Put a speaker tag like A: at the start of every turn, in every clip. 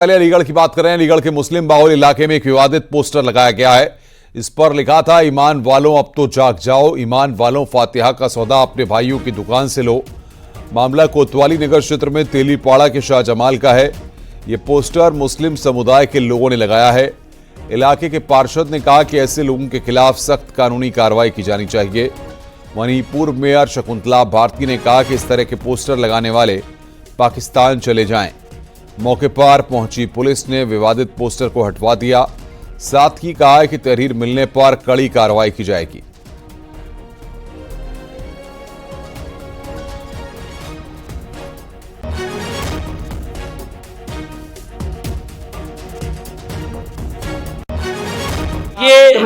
A: पहले अलीगढ़ की बात करें। अलीगढ़ के मुस्लिम बाहुल इलाके में एक विवादित पोस्टर लगाया गया है। इस पर लिखा था, ईमान वालों अब तो जाग जाओ, ईमान वालों फातिहा का सौदा अपने भाइयों की दुकान से लो। मामला कोतवाली नगर क्षेत्र में तेलीपाड़ा के शाहजमाल का है। यह पोस्टर मुस्लिम समुदाय के लोगों ने लगाया है। इलाके के पार्षद ने कहा कि ऐसे लोगों के खिलाफ सख्त कानूनी कार्रवाई की जानी चाहिए। वहीं पूर्व मेयर शकुंतला भारती ने कहा कि इस तरह के पोस्टर लगाने वाले पाकिस्तान चले जाएं। मौके पर पहुंची पुलिस ने विवादित पोस्टर को हटवा दिया। साथ ही कहा है कि तहरीर मिलने पर कड़ी कार्रवाई की जाएगी।
B: ये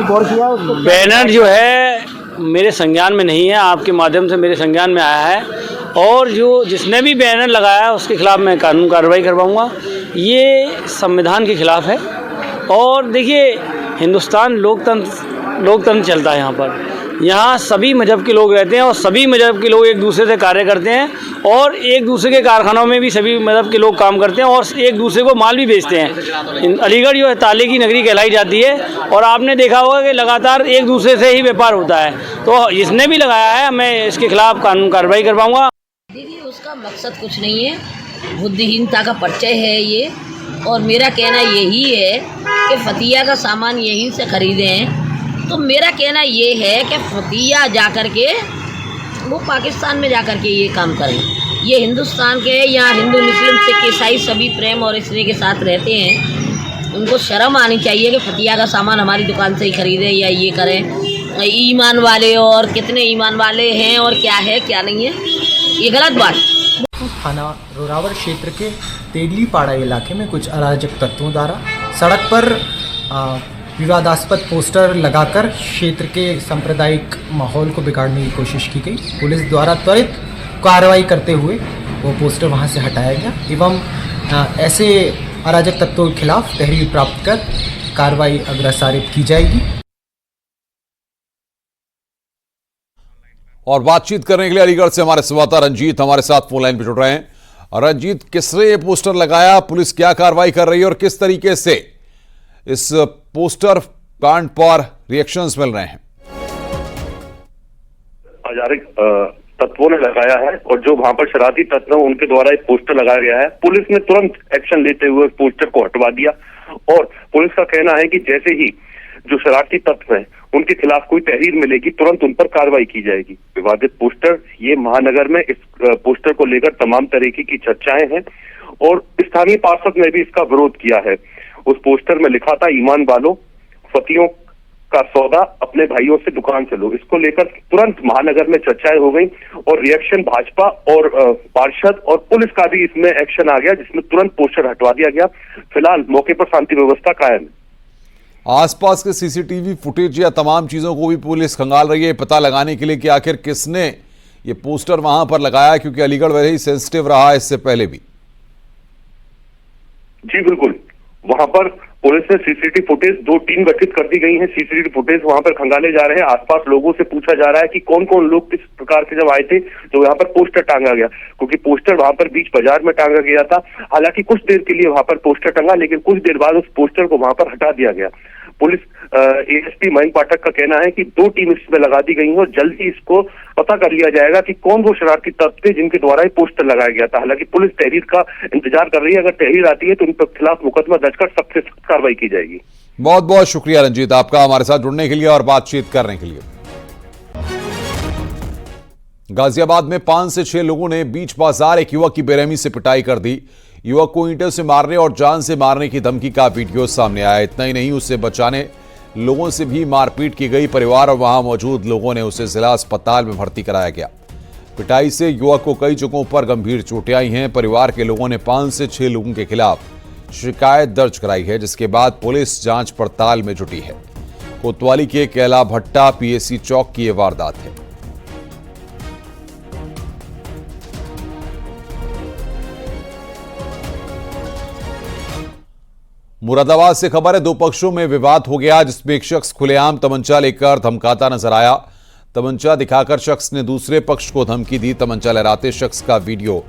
B: बैनर जो है मेरे संज्ञान में नहीं है, आपके माध्यम से मेरे संज्ञान में आया है और जिसने भी बैनर लगाया उसके खिलाफ मैं कानून कार्रवाई करवाऊंगा। ये संविधान के खिलाफ है। और देखिए, हिंदुस्तान लोकतंत्र चलता है। यहाँ सभी मजहब के लोग रहते हैं और सभी मजहब के लोग एक दूसरे से कार्य करते हैं और एक दूसरे के कारखानों में भी सभी मजहब के लोग काम करते हैं और एक दूसरे को माल भी बेचते हैं। अलीगढ़ जो है ताले की नगरी कहलाई जाती है और आपने देखा होगा कि लगातार एक दूसरे से ही व्यापार होता है। तो जिसने भी लगाया है मैं इसके खिलाफ कानून कार्रवाई करवाऊंगा।
C: देखिए, उसका मकसद कुछ नहीं है, बुद्धिहीनता का परिचय है ये। और मेरा कहना यही है कि फतिया का सामान यहीं से खरीदें। तो मेरा कहना ये है कि फतिया जाकर के वो पाकिस्तान में जाकर के ये काम करें। ये हिंदुस्तान के यहाँ हिंदू मुस्लिम सिख ईसाई सभी प्रेम और स्नेह के साथ रहते हैं। उनको शर्म आनी चाहिए कि फतिया का सामान हमारी दुकान से ही खरीदें या ये करें। ईमान वाले और कितने ईमान वाले हैं और क्या है क्या नहीं है, ये गलत बात।
D: थाना रोरावर क्षेत्र के तेलीपाड़ा इलाके में कुछ अराजक तत्वों द्वारा सड़क पर विवादास्पद पोस्टर लगाकर क्षेत्र के सांप्रदायिक माहौल को बिगाड़ने की कोशिश की गई। पुलिस द्वारा त्वरित कार्रवाई करते हुए वो पोस्टर वहां से हटाया गया एवं ऐसे अराजक तत्वों के खिलाफ तहरीर प्राप्त कर कार्रवाई अग्रसारित की जाएगी।
A: और बातचीत करने के लिए अलीगढ़ से हमारे संवाददाता रंजीत हमारे साथ फोन लाइन पर जुड़ रहे हैं। रंजीत, किसने ये पोस्टर लगाया, पुलिस क्या कार्रवाई कर रही है और किस तरीके से इस पोस्टर कांड पर रिएक्शंस मिल रहे हैं?
E: अराजक तत्वों ने लगाया है और जो वहां पर शरारती तत्व हैं उनके द्वारा एक पोस्टर लगाया गया है। पुलिस ने तुरंत एक्शन लेते हुए पोस्टर को हटवा दिया और पुलिस का कहना है कि जैसे ही जो शरारती तत्व हैं उनके खिलाफ कोई तहरीर मिलेगी तुरंत उन पर कार्रवाई की जाएगी। विवादित पोस्टर, ये महानगर में इस पोस्टर को लेकर तमाम तरीके की चर्चाएं हैं और स्थानीय पार्षद ने भी इसका विरोध किया है। उस पोस्टर में लिखा था, ईमान वालों फतियों का सौदा अपने भाइयों से दुकान से लो। इसको लेकर तुरंत महानगर में चर्चाएं हो गई और रिएक्शन भाजपा और पार्षद और पुलिस का भी इसमें एक्शन आ गया, जिसमें तुरंत पोस्टर हटवा दिया गया। फिलहाल मौके पर शांति व्यवस्था कायम है।
A: आसपास के सीसीटीवी फुटेज या तमाम चीजों को भी पुलिस खंगाल रही है पता लगाने के लिए कि आखिर किसने ये पोस्टर वहां पर लगाया, क्योंकि अलीगढ़ वैसे ही सेंसिटिव रहा है इससे पहले भी।
E: जी बिल्कुल, वहां पर पुलिस ने सीसीटीवी फुटेज 2 टीम गठित कर दी गई है। सीसीटीवी फुटेज वहां पर खंगाले जा रहे हैं। आसपास लोगों से पूछा जा रहा है कि कौन कौन लोग किस प्रकार से जब आए थे तो यहाँ पर पोस्टर टांगा गया, क्योंकि पोस्टर वहां पर बीच बाजार में टांगा गया था। हालांकि कुछ देर के लिए वहां पर पोस्टर टंगा, लेकिन कुछ देर बाद उस पोस्टर को वहां पर हटा दिया गया। पुलिस एएसपी मयंक पाठक का कहना है कि 2 टीम इसमें लगा दी गई है और जल्द ही इसको पता कर लिया जाएगा कि कौन वो शरारती तत्व थे जिनके द्वारा ये पोस्टर लगाया गया था। हालांकि पुलिस तहरीर का इंतजार कर रही है। अगर तहरीर आती है तो उनके खिलाफ मुकदमा दर्ज कर सख्त से सख्त कार्रवाई की जाएगी।
A: बहुत बहुत शुक्रिया रंजीत आपका हमारे साथ जुड़ने के लिए और बातचीत करने के लिए। गाजियाबाद में 5 से 6 लोगों ने बीच बाजार एक युवक की बेरहमी से पिटाई कर दी। युवक को ईंटों से मारने और जान से मारने की धमकी का वीडियो सामने आया। इतना ही नहीं, उससे बचाने लोगों से भी मारपीट की गई। परिवार और वहां मौजूद लोगों ने उसे जिला अस्पताल में भर्ती कराया गया। पिटाई से युवक को कई जगहों पर गंभीर चोटें आई हैं। परिवार के लोगों ने 5 से 6 लोगों के खिलाफ शिकायत दर्ज कराई है, जिसके बाद पुलिस जांच पड़ताल में जुटी है। कोतवाली के कैला भट्टा पीएसी चौक की यह वारदात है। मुरादाबाद से खबर है, 2 पक्षों में विवाद हो गया, जिसमें एक शख्स खुलेआम तमंचा लेकर धमकाता नजर आया। तमंचा दिखाकर शख्स ने दूसरे पक्ष को धमकी दी। तमंचा लहराते शख्स का वीडियो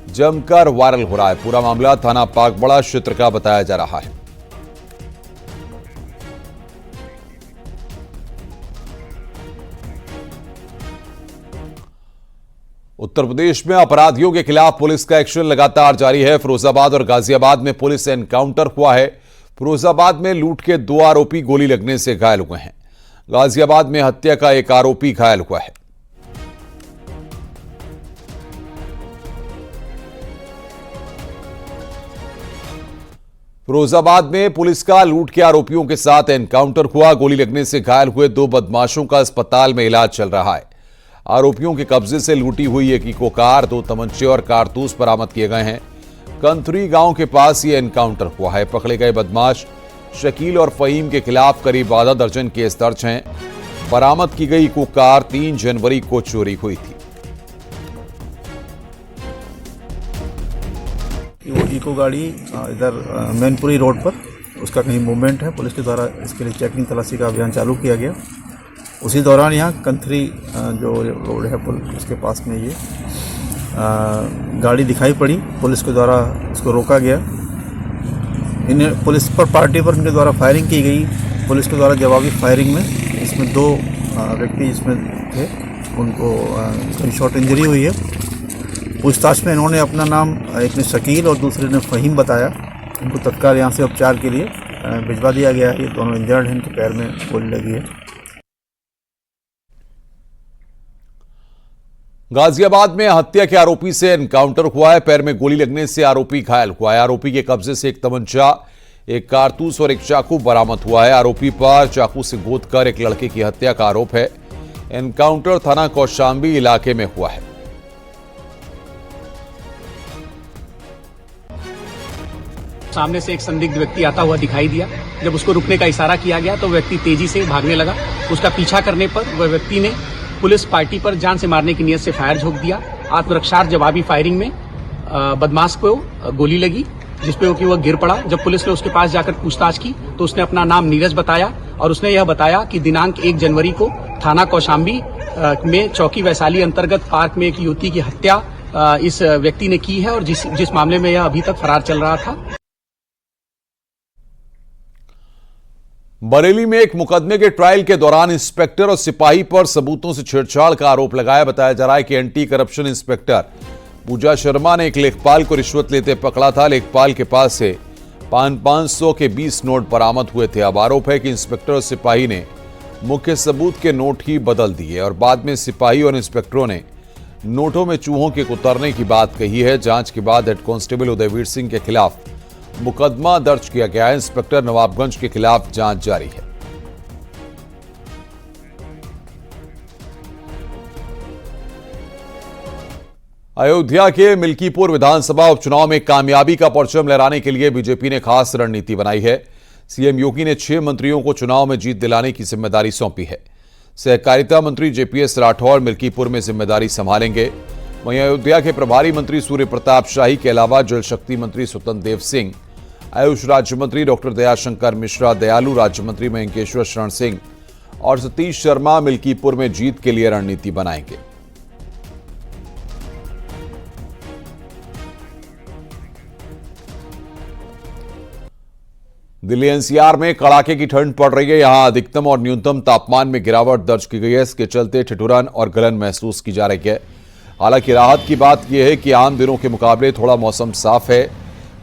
A: जमकर वायरल हो रहा है। पूरा मामला थाना पाकबड़ा क्षेत्र का बताया जा रहा है। उत्तर प्रदेश में अपराधियों के खिलाफ पुलिस का एक्शन लगातार जारी है। फिरोजाबाद और गाजियाबाद में पुलिस एनकाउंटर हुआ है। फिरोजाबाद में लूट के 2 आरोपी गोली लगने से घायल हुए हैं। गाजियाबाद में हत्या का 1 आरोपी घायल हुआ है। फिरोजाबाद में पुलिस का लूट के आरोपियों के साथ एनकाउंटर हुआ। गोली लगने से घायल हुए 2 बदमाशों का अस्पताल में इलाज चल रहा है। आरोपियों के कब्जे से लूटी हुई 1 इको कार, 2 तमंचे और कारतूस बरामद किए गए हैं। कंथरी गांव के पास ये एनकाउंटर हुआ है। पकड़े गए बदमाश शकील और फहीम के खिलाफ करीब आधा दर्जन केस दर्ज हैं। बरामद की गई इको कार 3 जनवरी को चोरी हुई थी।
F: वो इको गाड़ी इधर मैनपुरी रोड पर उसका कहीं मूवमेंट है। पुलिस के द्वारा इसके लिए चेकिंग तलाशी का अभियान चालू किया गया। उसी दौरान यहाँ कंथरी जो रोड है पुल उसके पास में ये गाड़ी दिखाई पड़ी। पुलिस के द्वारा उसको रोका गया। इन्हें पुलिस पर पार्टी पर इनके द्वारा फायरिंग की गई। पुलिस के द्वारा जवाबी फायरिंग में इसमें 2 व्यक्ति इसमें थे, उनको कहीं शॉर्ट इंजरी हुई है। पूछताछ में इन्होंने अपना नाम, एक ने शकील और दूसरे ने फहीम बताया। इनको तत्काल यहाँ से उपचार के लिए भिजवा दिया गया है। ये दोनों इंजर्ड हैं, इनके पैर में गोली लगी है।
A: गाजियाबाद में हत्या के आरोपी से एनकाउंटर हुआ है। पैर में गोली लगने से आरोपी घायल हुआ है। आरोपी के कब्जे से 1 तमंचा, 1 कारतूस और 1 चाकू बरामद हुआ है। आरोपी पर चाकू से गोदकर 1 लड़के की हत्या का आरोप है। एनकाउंटर थाना कौशांबी इलाके में हुआ है।
G: सामने से एक संदिग्ध व्यक्ति आता हुआ दिखाई दिया। जब उसको रुकने का इशारा किया गया तो व्यक्ति तेजी से भागने लगा। उसका पीछा करने पर वह व्यक्ति ने पुलिस पार्टी पर जान से मारने की नीयत से फायर झोंक दिया। आत्मरक्षार्थ जवाबी फायरिंग में बदमाश को गोली लगी, जिसपे कि वह गिर पड़ा। जब पुलिस ने उसके पास जाकर पूछताछ की तो उसने अपना नाम नीरज बताया और उसने यह बताया कि दिनांक 1 जनवरी को थाना कौशांबी में चौकी वैशाली अंतर्गत पार्क में एक युवती की हत्या इस व्यक्ति ने की है और जिस मामले में यह अभी तक फरार चल रहा था।
A: बरेली में एक मुकदमे के ट्रायल के दौरान इंस्पेक्टर और सिपाही पर सबूतों से छेड़छाड़ का आरोप लगाया। बताया जा रहा है कि एंटी करप्शन इंस्पेक्टर पूजा शर्मा ने एक लेखपाल को रिश्वत लेते पकड़ा था। लेखपाल के पास से 500 के 20 नोट बरामद हुए थे। अब आरोप है कि इंस्पेक्टर और सिपाही ने मुख्य सबूत के नोट ही बदल दिए और बाद में सिपाही और इंस्पेक्टरों ने नोटों में चूहों के कुतरने की बात कही है। जांच के बाद हेड कांस्टेबल उदयवीर सिंह के खिलाफ मुकदमा दर्ज किया गया है। इंस्पेक्टर नवाबगंज के खिलाफ जांच जारी है। अयोध्या के मिल्कीपुर विधानसभा उपचुनाव में कामयाबी का परचम लहराने के लिए बीजेपी ने खास रणनीति बनाई है। सीएम योगी ने 6 मंत्रियों को चुनाव में जीत दिलाने की जिम्मेदारी सौंपी है। सहकारिता मंत्री जेपीएस राठौर मिल्कीपुर में जिम्मेदारी संभालेंगे। वहीं अयोध्या के प्रभारी मंत्री सूर्य प्रताप शाही के अलावा जल शक्ति मंत्री स्वतंत्र देव सिंह, आयुष राज्य मंत्री डॉक्टर दयाशंकर मिश्रा, दयालु राज्य मंत्री मयंकेश्वर शरण सिंह और सतीश शर्मा मिल्कीपुर में जीत के लिए रणनीति बनाएंगे। दिल्ली एनसीआर में कड़ाके की ठंड पड़ रही है। यहां अधिकतम और न्यूनतम तापमान में गिरावट दर्ज की गई है। इसके चलते ठिठुरन और गलन महसूस की जा रही है। हालांकि राहत की बात यह है कि आम दिनों के मुकाबले थोड़ा मौसम साफ है।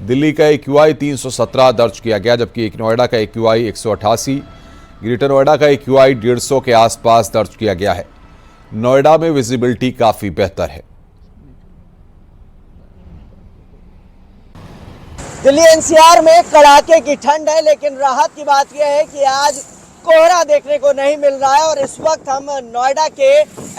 A: दिल्ली का AQI 317 दर्ज किया गया, जबकि नोएडा का AQI 188, ग्रेटर नोएडा का AQI 150 के आसपास दर्ज किया गया है। नोएडा में विजिबिलिटी काफी बेहतर है।
H: दिल्ली एनसीआर में कड़ाके की ठंड है, लेकिन राहत की बात यह है कि आज कोहरा देखने को नहीं मिल रहा है। और इस वक्त हम नोएडा के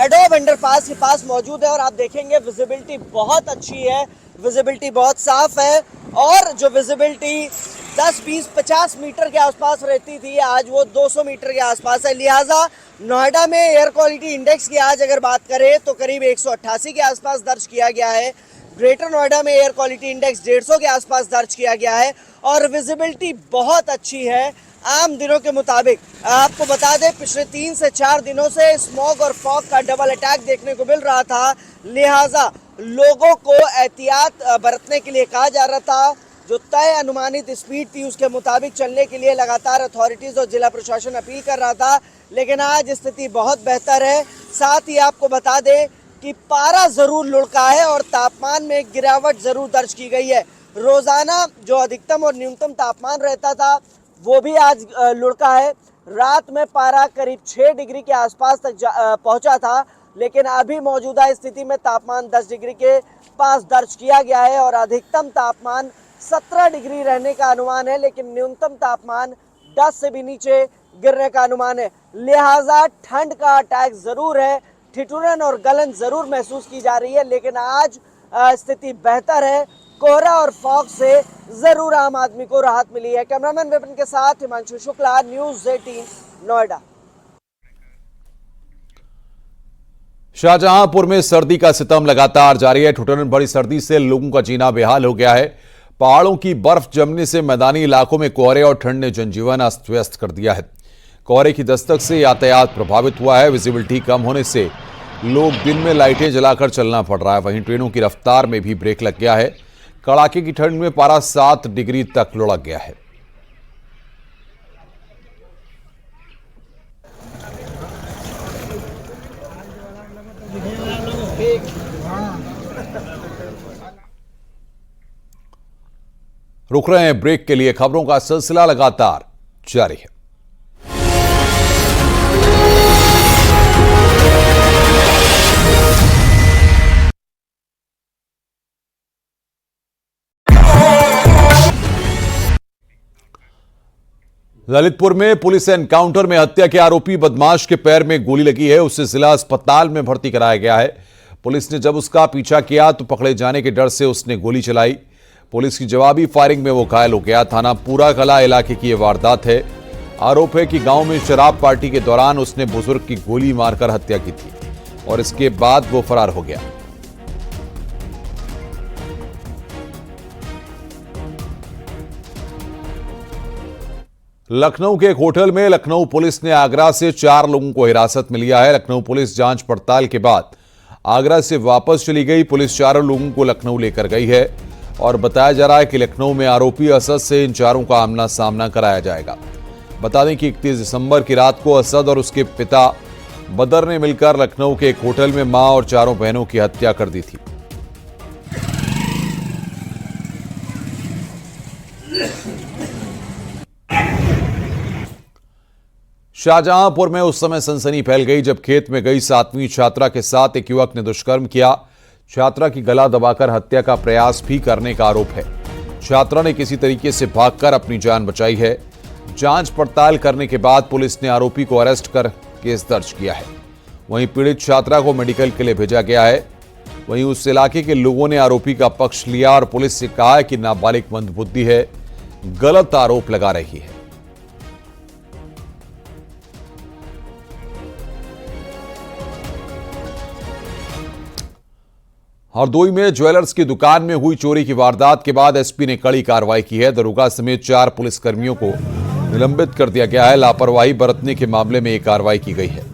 H: एडोब अंडरपास के पास मौजूद है और आप देखेंगे विजिबिलिटी बहुत अच्छी है, विजिबिलिटी बहुत साफ है। और जो विजिबिलिटी 10, 20, 50 मीटर के आसपास रहती थी, आज वो 200 मीटर के आसपास है। लिहाजा नोएडा में एयर क्वालिटी इंडेक्स की आज अगर बात करें तो करीब 188 के आसपास दर्ज किया गया है। ग्रेटर नोएडा में एयर क्वालिटी इंडेक्स 150 के आसपास दर्ज किया गया है और विजिबिलिटी बहुत अच्छी है आम दिनों के मुताबिक। आपको बता दें, पिछले 3 से 4 दिनों से स्मॉग और फॉग का डबल अटैक देखने को मिल रहा था। लिहाजा लोगों को एहतियात बरतने के लिए कहा जा रहा था। जो तय अनुमानित स्पीड थी उसके मुताबिक चलने के लिए लगातार अथॉरिटीज़ और जिला प्रशासन अपील कर रहा था, लेकिन आज स्थिति बहुत बेहतर है। साथ ही आपको बता दें कि पारा ज़रूर लुढ़का है और तापमान में गिरावट ज़रूर दर्ज की गई है। रोज़ाना जो अधिकतम और न्यूनतम तापमान रहता था वो भी आज लुढ़का है। रात में पारा करीब 6 डिग्री के आसपास तक पहुंचा था, लेकिन अभी मौजूदा स्थिति में तापमान 10 डिग्री के पास दर्ज किया गया है और अधिकतम तापमान 17 डिग्री रहने का अनुमान है, लेकिन न्यूनतम तापमान 10 से भी नीचे गिरने का अनुमान है। लिहाजा ठंड का अटैक ज़रूर है, ठिठुरन और गलन ज़रूर महसूस की जा रही है, लेकिन आज स्थिति बेहतर है। कोहरा और फॉग से ज़रूर आम आदमी को राहत मिली है। कैमरामैन विपिन के साथ हिमांशु शुक्ला, न्यूज़ 18 नोएडा।
A: शाहजहांपुर में सर्दी का सितम लगातार जारी है। ठिठुरन भरी सर्दी से लोगों का जीना बेहाल हो गया है। पहाड़ों की बर्फ जमने से मैदानी इलाकों में कोहरे और ठंड ने जनजीवन अस्त व्यस्त कर दिया है। कोहरे की दस्तक से यातायात प्रभावित हुआ है। विजिबिलिटी कम होने से लोग दिन में लाइटें जलाकर चलना पड़ रहा है। वहीं ट्रेनों की रफ्तार में भी ब्रेक लग गया है। कड़ाके की ठंड में पारा 7 डिग्री तक लुढ़क गया है। रुक रहे हैं ब्रेक के लिए। खबरों का सिलसिला लगातार जारी है। ललितपुर में पुलिस एनकाउंटर में हत्या के आरोपी बदमाश के पैर में गोली लगी है। उसे जिला अस्पताल में भर्ती कराया गया है। पुलिस ने जब उसका पीछा किया तो पकड़े जाने के डर से उसने गोली चलाई। पुलिस की जवाबी फायरिंग में वो घायल हो गया। थाना पूरा कला इलाके की यह वारदात है। आरोप है कि गांव में शराब पार्टी के दौरान उसने बुजुर्ग की गोली मारकर हत्या की थी और इसके बाद वो फरार हो गया। लखनऊ के एक होटल में लखनऊ पुलिस ने आगरा से 4 लोगों को हिरासत में लिया है। लखनऊ पुलिस जांच पड़ताल के बाद आगरा से वापस चली गई। पुलिस चारों लोगों को लखनऊ लेकर गई है और बताया जा रहा है कि लखनऊ में आरोपी असद से इन चारों का आमना सामना कराया जाएगा। बता दें कि 31 दिसंबर की रात को असद और उसके पिता बदर ने मिलकर लखनऊ के एक होटल में मां और चारों बहनों की हत्या कर दी थी। शाहजहांपुर में उस समय सनसनी फैल गई जब खेत में गई 7वीं छात्रा के साथ एक युवक ने दुष्कर्म किया। छात्रा की गला दबाकर हत्या का प्रयास भी करने का आरोप है। छात्रा ने किसी तरीके से भागकर अपनी जान बचाई है। जांच पड़ताल करने के बाद पुलिस ने आरोपी को अरेस्ट कर केस दर्ज किया है। वहीं पीड़ित छात्रा को मेडिकल के लिए भेजा गया है। वहीं उस इलाके के लोगों ने आरोपी का पक्ष लिया और पुलिस से कहा है कि नाबालिग मंदबुद्धि है, गलत आरोप लगा रही है। हरदोई में ज्वेलर्स की दुकान में हुई चोरी की वारदात के बाद एसपी ने कड़ी कार्रवाई की है। दरोगा समेत 4 पुलिसकर्मियों को निलंबित कर दिया गया है। लापरवाही बरतने के मामले में यह कार्रवाई की गई है।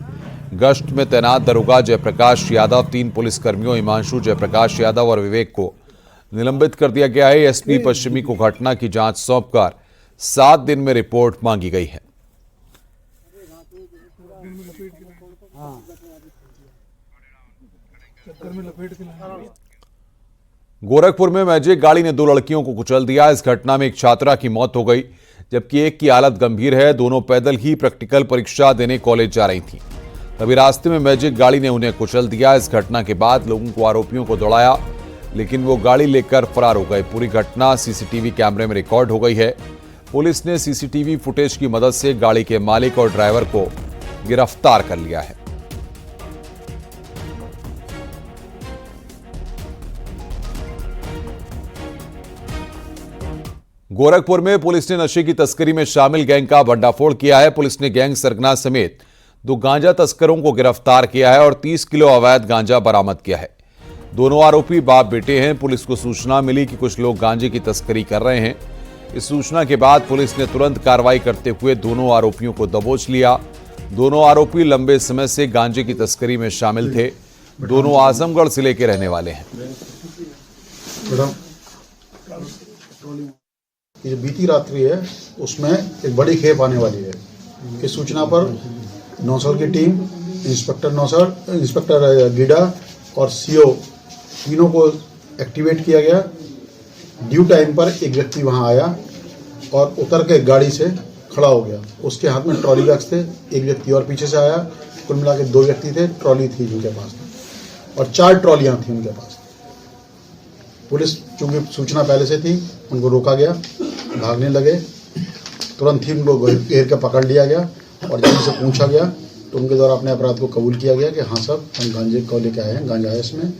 A: गश्त में तैनात दरोगा जयप्रकाश यादव, 3 पुलिसकर्मियों हिमांशु, जयप्रकाश यादव और विवेक को निलंबित कर दिया गया है। एसपी पश्चिमी को घटना की जांच सौंपकर 7 दिन में रिपोर्ट मांगी गई है। गोरखपुर में मैजिक गाड़ी ने 2 लड़कियों को कुचल दिया। इस घटना में एक छात्रा की मौत हो गई जबकि एक की हालत गंभीर है। दोनों पैदल ही प्रैक्टिकल परीक्षा देने कॉलेज जा रही थीं। तभी रास्ते में मैजिक गाड़ी ने उन्हें कुचल दिया। इस घटना के बाद लोगों को आरोपियों को दौड़ाया, लेकिन वो गाड़ी लेकर फरार हो गए। पूरी घटना सीसीटीवी कैमरे में रिकॉर्ड हो गई है। पुलिस ने सीसीटीवी फुटेज की मदद से गाड़ी के मालिक और ड्राइवर को गिरफ्तार कर लिया है। गोरखपुर में पुलिस ने नशे की तस्करी में शामिल गैंग का भंडाफोड़ किया है। पुलिस ने गैंग सरगना समेत 2 गांजा तस्करों को गिरफ्तार किया है और 30 किलो अवैध गांजा बरामद किया है। दोनों आरोपी बाप बेटे हैं। पुलिस को सूचना मिली कि कुछ लोग गांजे की तस्करी कर रहे हैं। इस सूचना के बाद पुलिस ने तुरंत कार्रवाई करते हुए दोनों आरोपियों को दबोच लिया। दोनों आरोपी लंबे समय से गांजे की तस्करी में शामिल थे। दोनों आजमगढ़ जिले के रहने वाले हैं।
I: ये जो बीती रात्रि है उसमें एक बड़ी खेप आने वाली है। इस सूचना पर नौसर की टीम, इंस्पेक्टर गीडा और सीओ तीनों को एक्टिवेट किया गया। ड्यू टाइम पर एक व्यक्ति वहां आया और उतर के गाड़ी से खड़ा हो गया। उसके हाथ में ट्रॉली बैग्स थे। एक व्यक्ति और पीछे से आया। कुल मिला के 2 व्यक्ति थे। ट्रॉली थी उनके पास और 4 ट्रॉलियां थी उनके पास। पुलिस चूंकि सूचना पहले से थी, उनको रोका गया, भागने लगे। तुरंत ही उनको घेर के पकड़ लिया गया और जब उनसे पूछा गया तो उनके द्वारा अपने अपराध को कबूल किया गया कि हाँ सर, हम गांजे को लेके आए हैं, गांजा है इसमें।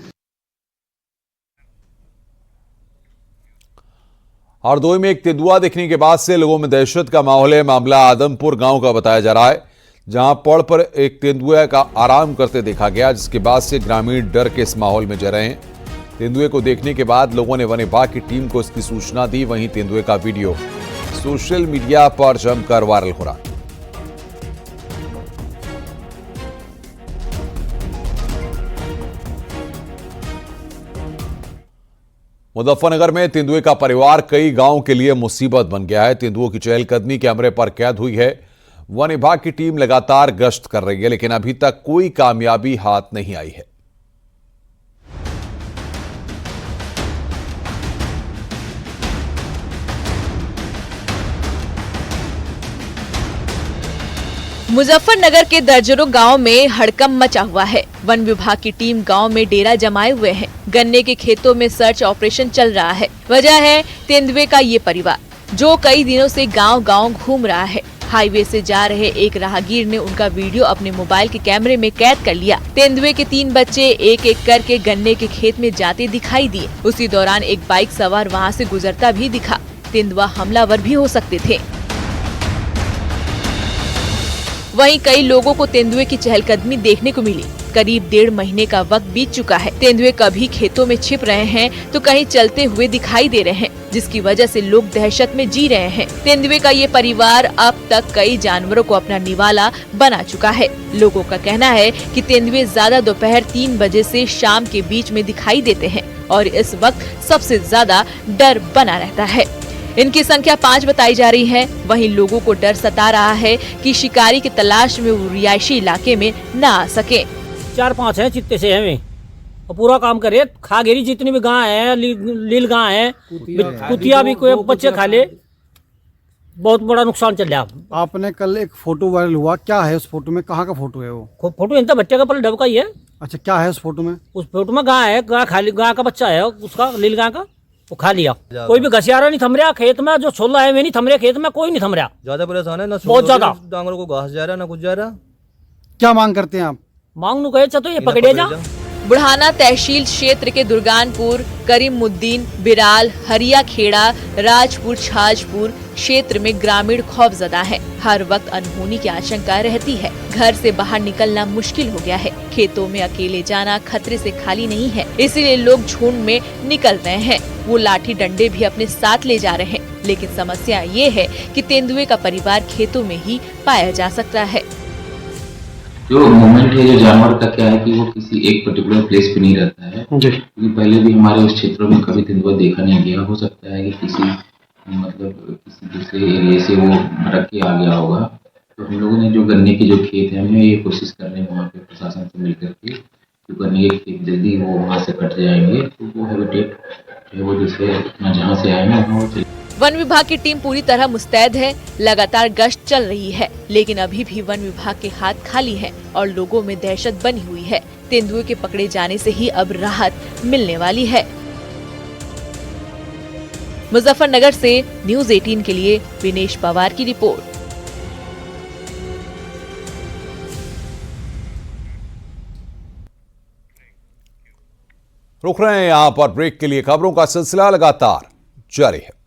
A: हरदोई में एक तेंदुआ दिखने के बाद से लोगों में दहशत का माहौल है। मामला आदमपुर गांव का बताया जा रहा है, जहां पड़ पर एक तेंदुआ का आराम करते देखा गया, जिसके बाद से ग्रामीण डर के इस माहौल में जा रहे हैं। तेंदुए को देखने के बाद लोगों ने वन विभाग की टीम को इसकी सूचना दी। वहीं तेंदुए का वीडियो सोशल मीडिया पर जमकर वायरल हो रहा है। मुजफ्फरनगर में तेंदुए का परिवार कई गांव के लिए मुसीबत बन गया है। तेंदुओं की चहलकदमी कैमरे पर कैद हुई है। वन विभाग की टीम लगातार गश्त कर रही है, लेकिन अभी तक कोई कामयाबी हाथ नहीं आई है।
J: मुजफ्फरनगर के दर्जनों गांव में हड़कंप मचा हुआ है। वन विभाग की टीम गांव में डेरा जमाए हुए है। गन्ने के खेतों में सर्च ऑपरेशन चल रहा है। वजह है तेंदुए का ये परिवार, जो कई दिनों से गांव-गांव घूम रहा है। हाईवे से जा रहे एक राहगीर ने उनका वीडियो अपने मोबाइल के कैमरे में कैद कर लिया। तेंदुए के 3 बच्चे एक-एक करके गन्ने के खेत में जाते दिखाई दिए। उसी दौरान एक बाइक सवार वहां से गुजरता भी दिखा। तेंदुआ हमलावर भी हो सकते थे। वहीं कई लोगों को तेंदुए की चहलकदमी देखने को मिली। करीब 1.5 महीने का वक्त बीत चुका है। तेंदुए कभी खेतों में छिप रहे हैं तो कहीं चलते हुए दिखाई दे रहे हैं, जिसकी वजह से लोग दहशत में जी रहे हैं। तेंदुए का ये परिवार अब तक कई जानवरों को अपना निवाला बना चुका है। लोगों का कहना है कि तेंदुए ज्यादा दोपहर 3 बजे से शाम के बीच में दिखाई देते हैं और इस वक्त सबसे ज्यादा डर बना रहता है। इनकी संख्या 5 बताई जा रही है। वहीं लोगों को डर सता रहा है कि शिकारी की तलाश में वो रिहायशी इलाके में न आ सके।
B: 4-5 हैं चित्ते से हमें और पूरा काम करे। खा घेरी जितनी भी गाय है, लील गाय है, कुतिया भी कोई बच्चे खा ले, बहुत बड़ा नुकसान चल रहा है।
K: आपने कल एक फोटो वायरल हुआ, क्या है उस फोटो में? कहाँ का फोटो है वो?
B: फोटो इनका भट्टे का पल डब का ही है।
K: अच्छा, क्या है उस फोटो में?
B: उस फोटो में गाय है, गाय खा ली, गाय का बच्चा है उसका, लील गाय का, वो खा लिया। कोई भी घसियारा नहीं थम रहा खेत में, जो छोला है वे नहीं थम रहे खेत में, कोई नहीं थम रहा।
F: ज्यादा परेशान है ना,
B: बहुत ज्यादा।
F: डांगरों को घास जा रहा ना कुछ जा रहा।
K: क्या मांग करते हैं आप?
B: मांग नु कहे तो ये पकड़े जा।
J: बुढ़ाना तहसील क्षेत्र के दुर्गानपुर, करीमुद्दीन, बिराल, हरिया खेड़ा, राजपुर, छाजपुर क्षेत्र में ग्रामीण खौफजदा है। हर वक्त अनहोनी की आशंका रहती है। घर से बाहर निकलना मुश्किल हो गया है। खेतों में अकेले जाना खतरे से खाली नहीं है, इसीलिए लोग झुंड में निकल रहे हैं। वो लाठी डंडे भी अपने साथ ले जा रहे हैं। लेकिन समस्या ये है कि तेंदुए का परिवार खेतों में ही पाया जा सकता है।
L: जो मूवमेंट है, जो जानवर का क्या है कि वो किसी एक पर्टिकुलर प्लेस पे नहीं रहता है। क्योंकि पहले भी हमारे उस क्षेत्रों में कभी तेंदुआ देखा नहीं गया। हो सकता है कि किसी दूसरे एरिया से वो भटक के आ गया होगा। तो हम लोगों ने जो गन्ने के जो खेत है, हमें ये कोशिश कर रहे हैं वहाँ पे प्रशासन से मिलकर के, तो गन्ने के खेत जल्दी वो वहाँ से कट जाएंगे, तो वो हैबिटेट जो वो दूसरे जहाँ से आए हैं वहाँ चले।
J: वन विभाग की टीम पूरी तरह मुस्तैद है। लगातार गश्त चल रही है, लेकिन अभी भी वन विभाग के हाथ खाली हैं और लोगों में दहशत बनी हुई है। तेंदुए के पकड़े जाने से ही अब राहत मिलने वाली है। मुजफ्फरनगर से न्यूज़ 18 के लिए विनेश पवार की रिपोर्ट।
A: रुक रहे हैं यहाँ पर ब्रेक के लिए। खबरों का सिलसिला लगातार जारी है।